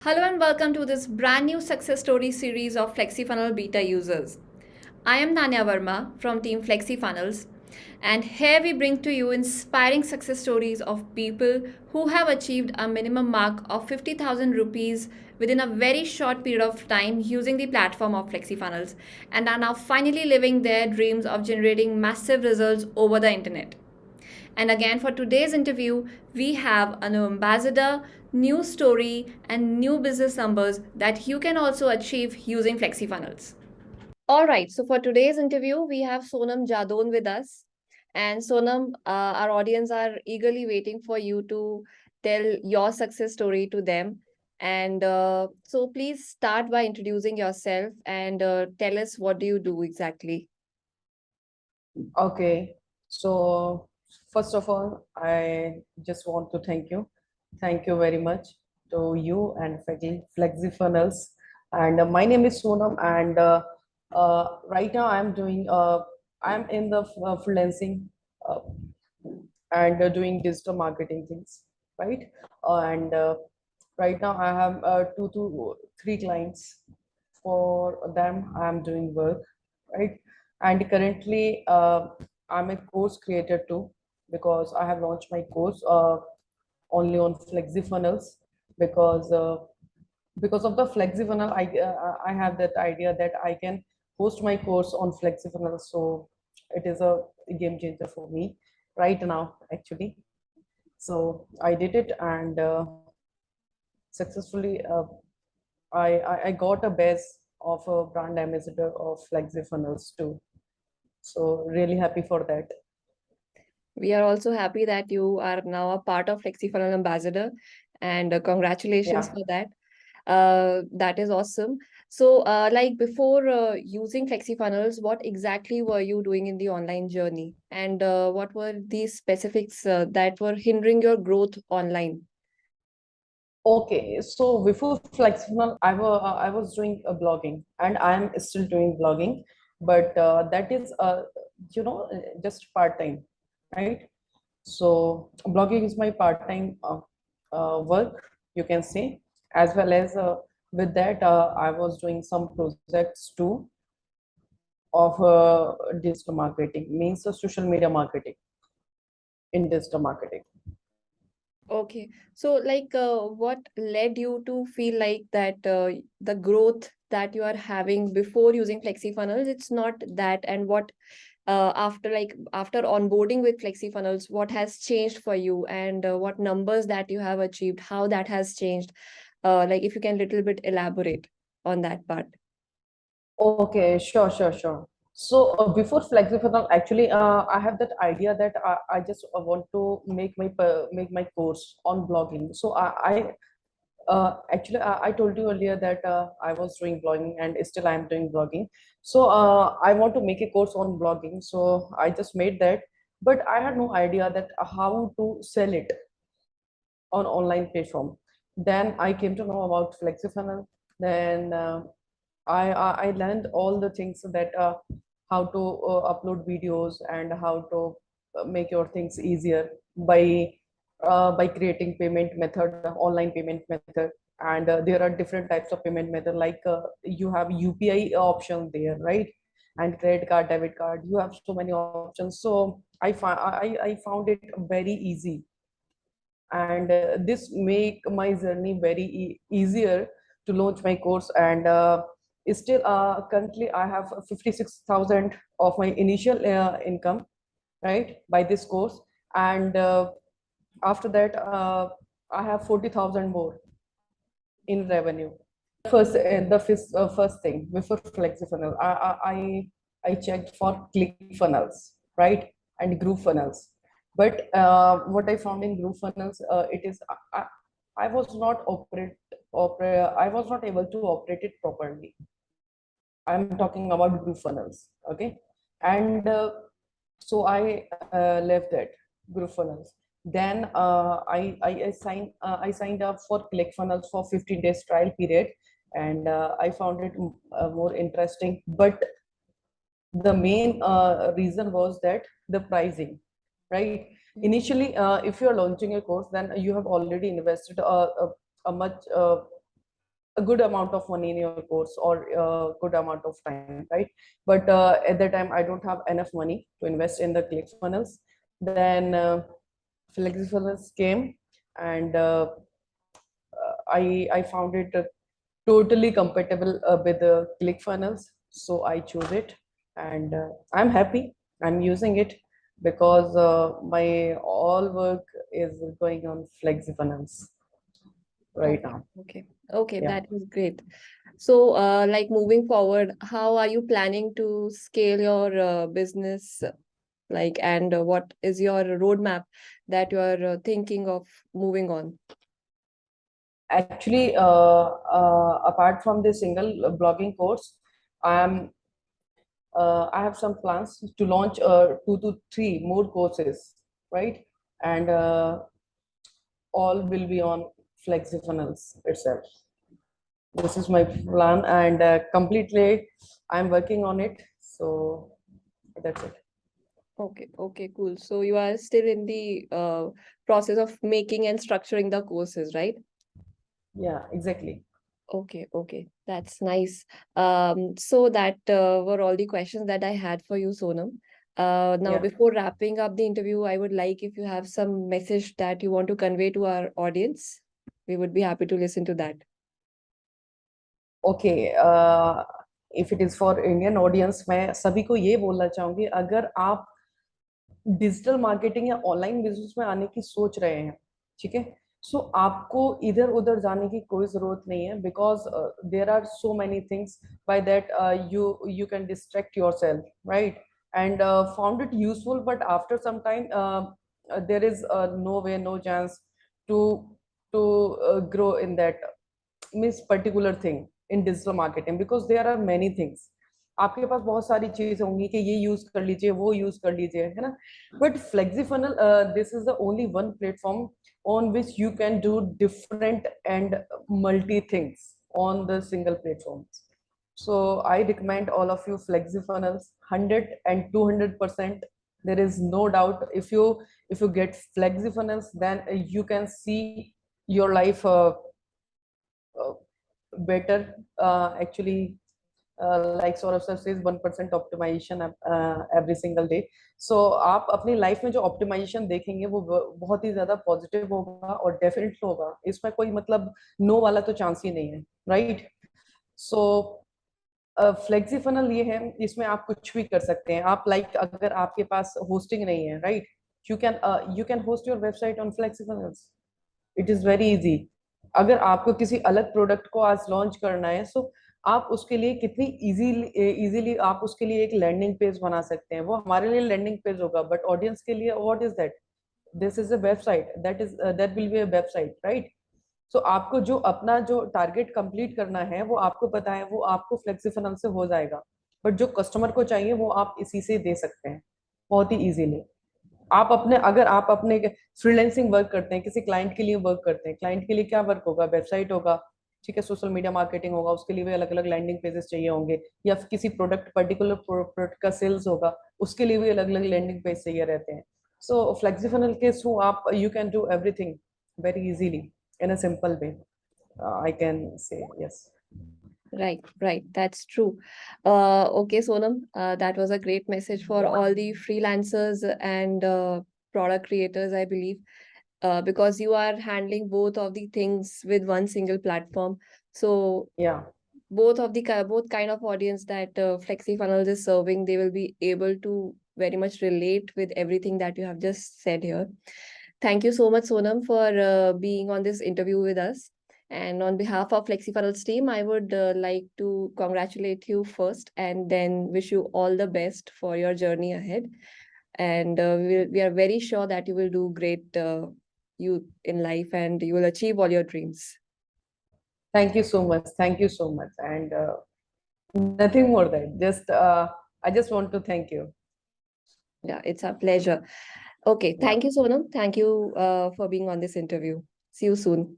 Hello and welcome to this brand new success story series of FlexiFunnel beta users. I am Nanya Verma from team FlexiFunnels, and here we bring to you inspiring success stories of people who have achieved a minimum mark of 50,000 rupees within a very short period of time using the platform of FlexiFunnels and are now finally living their dreams of generating massive results over the internet. And again, for today's interview, we have an ambassador, new story, and new business numbers that you can also achieve using FlexiFunnels. All right, so for today's interview, we have Sonam Jadon with us. And Sonam, our audience are eagerly waiting for you to tell your success story to them. And so please start by introducing yourself and tell us what do you do exactly. Okay, so first of all, I just want to thank you. Thank you very much to you and FlexiFunnels. And my name is Sonam, and right now I'm in the freelancing uh, and doing digital marketing things, right? And right now I have two to three clients. For them, I'm doing work, right? And currently, I'm a course creator too, because I have launched my course only on FlexiFunnels because because of the FlexiFunnel, I have that idea that I can host my course on FlexiFunnels. So it is a game changer for me right now, actually. So I did it and successfully. I got a base of a brand ambassador of FlexiFunnels too. So really happy for that. We are also happy that you are now a part of FlexiFunnel Ambassador, and congratulations Yeah. for that. That is awesome. So, like before using FlexiFunnels, what exactly were you doing in the online journey, and what were the specifics that were hindering your growth online? Okay. So before FlexiFunnel, I was doing blogging, and I am still doing blogging, but that is just part time, right? So blogging is my part time work, you can say, as well as with that I was doing some projects too of digital marketing, means social media marketing in digital marketing. Okay, so like what led you to feel like that the growth that you are having before using FlexiFunnels, it's not that, and what after onboarding with FlexiFunnels, what has changed for you, and what numbers that you have achieved, how that has changed? Like if you can little bit elaborate on that part. Okay, sure. So before FlexiFunnel, actually, I have that idea that I just want to make my course on blogging. So actually, I told you earlier that I was doing blogging and still I am doing blogging. So I want to make a course on blogging. So I just made that, but I had no idea that how to sell it on online platform. Then I came to know about FlexiFunnel. Then I learned all the things that how to upload videos and how to make your things easier by creating payment method, online payment method. And there are different types of payment method, like you have UPI option there, right? And credit card, debit card, you have so many options. So I found it very easy, and this make my journey very easier to launch my course. And still currently I have 56,000 of my initial income, right, by this course. And after that I have 40,000 more in revenue. First thing before FlexiFunnel, I checked for ClickFunnels, right, and GrooveFunnels. But what I found in GrooveFunnels, it is I was not I was not able to operate it properly. I'm talking about GrooveFunnels, okay, and so I left that GrooveFunnels. Then I signed up for ClickFunnels for 15 days trial period, and I found it more interesting. But the main reason was that the pricing, right? Initially, if you are launching a course, then you have already invested a much. a good amount of money in your course or a good amount of time, right? But at that time I don't have enough money to invest in the ClickFunnels. Then FlexiFunnels came, and I found it totally compatible with the ClickFunnels, so I chose it, and I'm happy. I'm using it because my all work is going on FlexiFunnels right Okay, now. okay, okay, Yeah. that is great. So, like moving forward, how are you planning to scale your business? Like, and what is your roadmap that you are thinking of moving on? Actually, apart from the single blogging course, I'm I have some plans to launch 2 to 3 more courses, right? And all will be on FlexiFunnels itself. This is my plan, and completely I'm working on it. So that's it. Okay, okay, cool. So you are still in the process of making and structuring the courses, right? Yeah, exactly. Okay, okay, that's nice. So that were all the questions that I had for you, Sonam. Now, Yeah. before wrapping up the interview, I would like if you have some message that you want to convey to our audience, we would be happy to listen to that. Okay. If it is for Indian audience, मैं सभी को ये बोलना चाहूंगी, अगर आप digital marketing या online business में आने की सोच रहे हैं, ठीक है, सो आपको इधर उधर जाने की कोई जरूरत नहीं है, because there are so many things by that you can distract yourself, right? And found it useful, but after some time there is no way, no chance to grow in that means particular thing in digital marketing, because there are many things. आपके पास बहुत सारी चीजें होंगी कि ये use कर लीजिए, वो यूज कर लीजिए, है ना? But FlexiFunnel, this is the only one platform on which you can do different and multi things on the single platforms. So I recommend all of you FlexiFunnels 100 and 200%. There is no doubt. If you get FlexiFunnels, then you can see your life uh, better. Actually, like Saurabh sir says, 1% optimization every single day. So आप अपनी life में जो optimisation देखेंगे वो बहुत ही ज्यादा positive होगा और डेफिनेटली होगा, इसमें कोई मतलब नो वाला तो चांस ही नहीं है, राइट? सो फ्लेक्सी फनल ये है, इसमें आप कुछ भी कर सकते हैं। आप लाइक अगर आपके पास होस्टिंग नहीं है, right, you can host your website on FlexiFunnels. It is very easy. अगर आपको किसी अलग प्रोडक्ट को आज लॉन्च करना है, सो आप उसके लिए कितनी इजीली आप उसके लिए एक लैंडिंग पेज बना सकते हैं। वो हमारे लिए लैंडिंग पेज होगा, बट ऑडियंस के लिए what is that? This is a website, that will be a website, right? So आपको जो अपना जो टारगेट कंप्लीट करना है वो आपको पता है, वो आपको FlexiFunnels से हो जाएगा। बट जो कस्टमर को चाहिए वो आप इसी से दे सकते हैं बहुत ही इजीली। आप अपने अगर आप अपने फ्रीलैंसिंग वर्क करते हैं, किसी क्लाइंट के लिए वर्क करते हैं, क्लाइंट के लिए क्या वर्क होगा? वेबसाइट होगा, ठीक है, सोशल मीडिया मार्केटिंग होगा, उसके लिए भी अलग अलग लैंडिंग पेजेस चाहिए होंगे, या फिर किसी प्रोडक्ट पर्टिकुलर प्रोडक्ट का सेल्स होगा, उसके लिए भी अलग अलग लैंडिंग पेज चाहिए रहते हैं। सो FlexiFunnel के थ्रू आप you can do everything very easily in a simple way. I can say yes. Right, right. That's true. Okay, Sonam, that was a great message for all the freelancers and product creators, I believe, because you are handling both of the things with one single platform. So Yeah. both kind of audience that FlexiFunnels is serving, they will be able to very much relate with everything that you have just said here. Thank you so much, Sonam, for being on this interview with us. And on behalf of FlexiFunnels team, I would like to congratulate you first and then wish you all the best for your journey ahead. And we are very sure that you will do great you in life and you will achieve all your dreams. Thank you so much. Thank you so much. And nothing more than just I just want to thank you. Yeah, it's a pleasure. Okay, Yeah. thank you, Sonam. Thank you for being on this interview. See you soon.